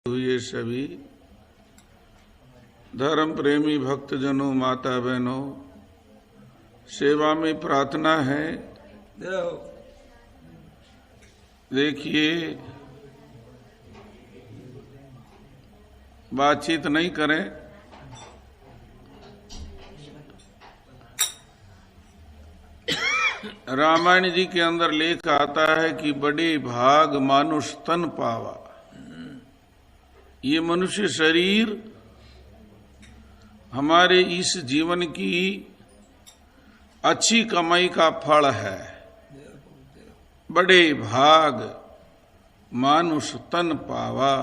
हुए सभी धर्म प्रेमी भक्तजनों, माता बहनों, सेवा में प्रार्थना है। देखिए, बातचीत नहीं करें। रामायण जी के अंदर लेख आता है कि बड़े भाग मानुष तन पावा। ये मनुष्य शरीर हमारे इस जीवन की अच्छी कमाई का फल है। बड़े भाग मानुष तन पावा,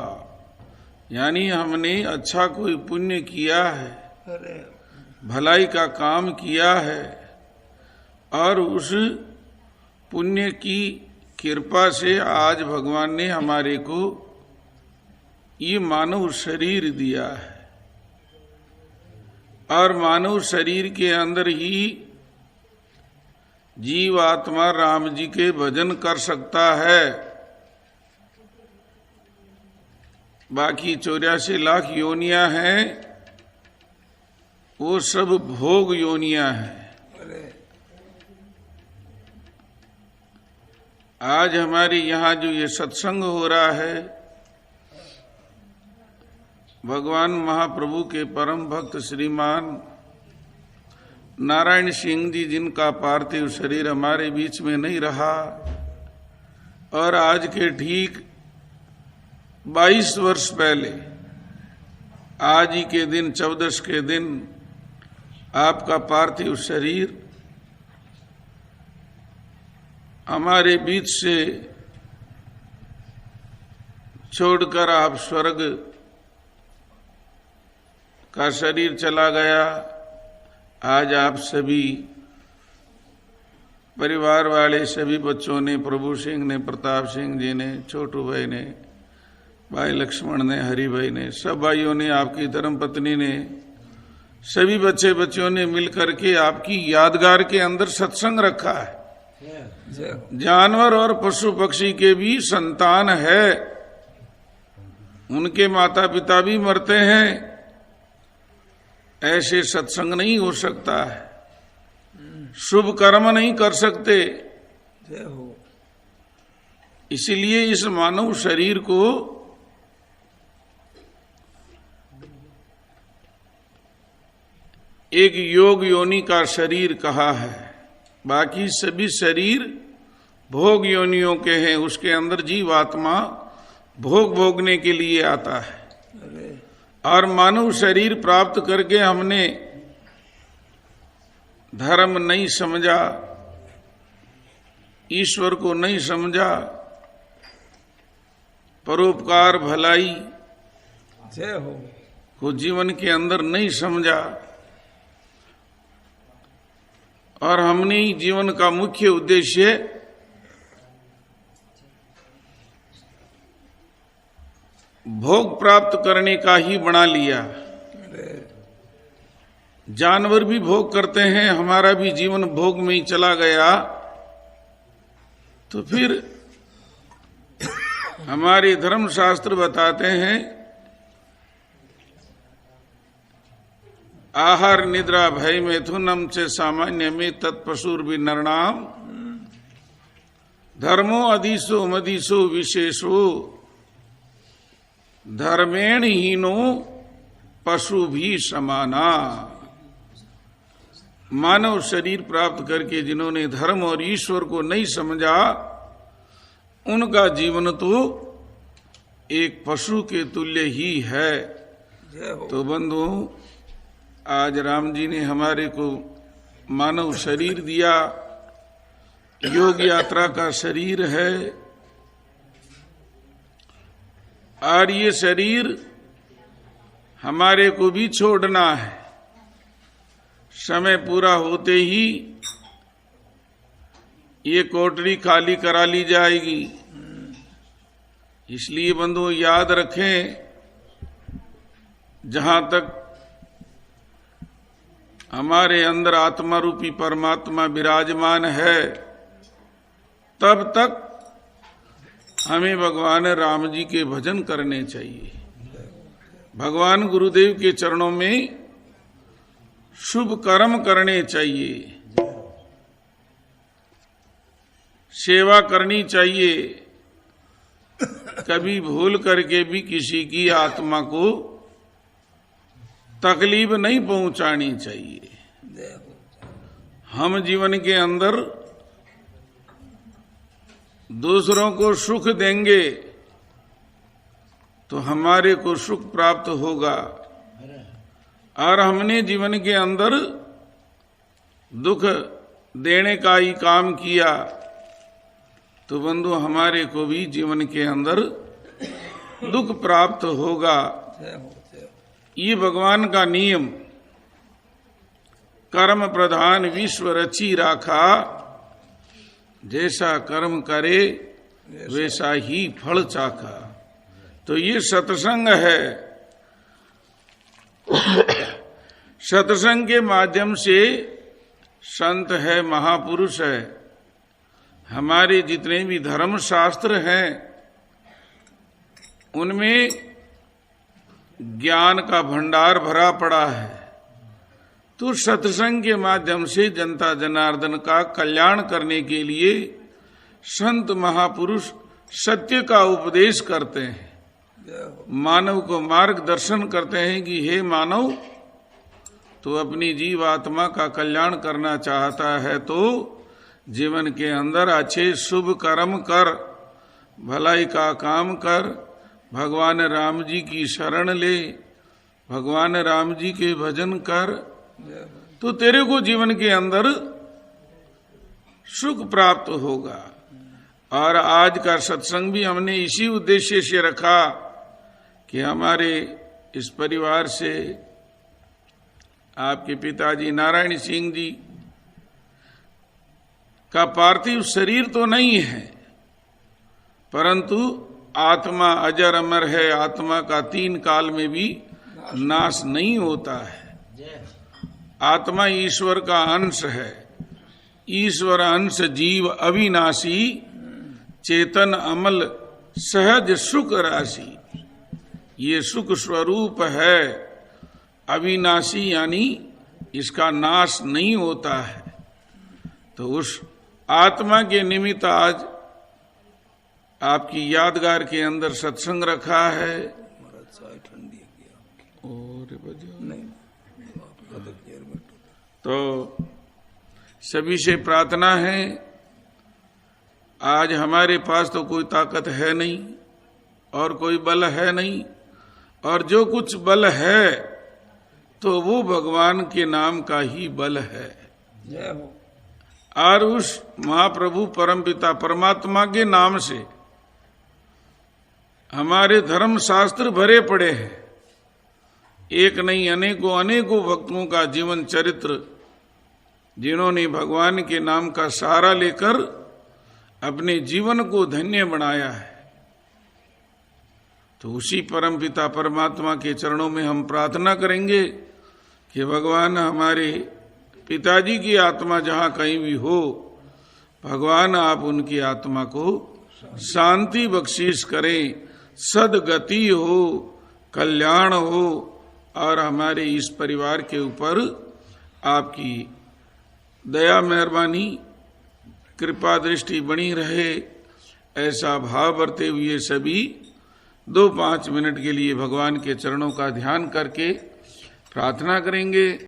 यानी हमने अच्छा कोई पुण्य किया है, भलाई का काम किया है और उस पुण्य की कृपा से आज भगवान ने हमारे को ये मानव शरीर दिया है और मानव शरीर के अंदर ही जीव आत्मा राम जी के भजन कर सकता है। बाकी 84 लाख योनियां हैं, वो सब भोग योनियां हैं। आज हमारे यहाँ जो ये सत्संग हो रहा है, भगवान महाप्रभु के परम भक्त श्रीमान नारायण सिंह जी, जिनका पार्थिव शरीर हमारे बीच में नहीं रहा और आज के ठीक 22 वर्ष पहले आज ही के दिन 14 के दिन आपका पार्थिव शरीर हमारे बीच से छोड़कर आप स्वर्ग का शरीर चला गया। आज आप सभी परिवार वाले सभी बच्चों ने, प्रभु सिंह ने, प्रताप सिंह जी ने, छोटू भाई ने, भाई लक्ष्मण ने, हरि भाई ने, सब भाइयों ने, आपकी धर्मपत्नी ने, सभी बच्चे बच्चियों ने मिलकर के आपकी यादगार के अंदर सत्संग रखा है। जानवर और पशु पक्षी के भी संतान है, उनके माता पिता भी मरते हैं, ऐसे सत्संग नहीं हो सकता है, शुभ कर्म नहीं कर सकते। इसलिए इस मानव शरीर को एक योग योनि का शरीर कहा है। बाकी सभी शरीर भोग योनियों के हैं, उसके अंदर जीवात्मा भोग भोगने के लिए आता है। और मानव शरीर प्राप्त करके हमने धर्म नहीं समझा, ईश्वर को नहीं समझा, परोपकार भलाई को जीवन के अंदर नहीं समझा और हमने ही जीवन का मुख्य उद्देश्य भोग प्राप्त करने का ही बना लिया। जानवर भी भोग करते हैं, हमारा भी जीवन भोग में ही चला गया। तो फिर हमारे धर्मशास्त्र बताते हैं, आहार निद्रा भय मैथुनम से सामान्य में तत्पशुर भी नरणाम धर्मो अधिसो मदिसो विशेषो धर्मेण हीनो पशु भी समाना। मानव शरीर प्राप्त करके जिन्होंने धर्म और ईश्वर को नहीं समझा, उनका जीवन तो एक पशु के तुल्य ही है। तो बंधु, आज राम जी ने हमारे को मानव शरीर दिया, योग यात्रा का शरीर है और ये शरीर हमारे को भी छोड़ना है। समय पूरा होते ही ये कोठरी खाली करा ली जाएगी। इसलिए बंधु याद रखें, जहां तक हमारे अंदर आत्मा रूपी परमात्मा विराजमान है, तब तक हमें भगवान राम जी के भजन करने चाहिए। भगवान गुरुदेव के चरणों में शुभ कर्म करने चाहिए, सेवा करनी चाहिए। कभी भूल करके भी किसी की आत्मा को तकलीफ नहीं पहुंचानी चाहिए। हम जीवन के अंदर दूसरों को सुख देंगे तो हमारे को सुख प्राप्त होगा, और हमने जीवन के अंदर दुख देने का ही काम किया तो बंधु हमारे को भी जीवन के अंदर दुख प्राप्त होगा। ये भगवान का नियम, कर्म प्रधान विश्व रची राखा, जैसा कर्म करे वैसा ही फल चाखा। तो ये सत्संग है। सत्संग के माध्यम से संत है, महापुरुष है, हमारे जितने भी धर्म शास्त्र हैं उनमें ज्ञान का भंडार भरा पड़ा है। तो सत्संग के माध्यम से जनता जनार्दन का कल्याण करने के लिए संत महापुरुष सत्य का उपदेश करते हैं, मानव को मार्गदर्शन करते हैं कि हे मानव, तो अपनी जीव आत्मा का कल्याण करना चाहता है तो जीवन के अंदर अच्छे शुभ कर्म कर, भलाई का काम कर, भगवान राम जी की शरण ले, भगवान राम जी के भजन कर, तो तेरे को जीवन के अंदर सुख प्राप्त होगा। और आज का सत्संग भी हमने इसी उद्देश्य से रखा कि हमारे इस परिवार से आपके पिताजी नारायण सिंह जी का पार्थिव शरीर तो नहीं है, परंतु आत्मा अजर अमर है। आत्मा का 3 काल में भी नाश नहीं होता है। आत्मा ईश्वर का अंश है। ईश्वर अंश जीव अविनाशी, चेतन अमल सहज सुख राशि। ये सुख स्वरूप है, अविनाशी, यानी इसका नाश नहीं होता है। तो उस आत्मा के निमित्त आज आपकी यादगार के अंदर सत्संग रखा है। तो सभी से प्रार्थना है, आज हमारे पास तो कोई ताकत है नहीं और कोई बल है नहीं, और जो कुछ बल है तो वो भगवान के नाम का ही बल है। और उस महाप्रभु परमपिता परमात्मा के नाम से हमारे धर्म शास्त्र भरे पड़े हैं। एक नहीं अनेकों अनेकों भक्तों का जीवन चरित्र, जिन्होंने भगवान के नाम का सहारा लेकर अपने जीवन को धन्य बनाया है। तो उसी परमपिता परमात्मा के चरणों में हम प्रार्थना करेंगे कि भगवान हमारे पिताजी की आत्मा जहाँ कहीं भी हो, भगवान आप उनकी आत्मा को शांति बख्शीश करें, सदगति हो, कल्याण हो, और हमारे इस परिवार के ऊपर आपकी दया मेहरबानी कृपा दृष्टि बनी रहे, ऐसा भाव बरते हुए सभी 2-5 मिनट के लिए भगवान के चरणों का ध्यान करके प्रार्थना करेंगे।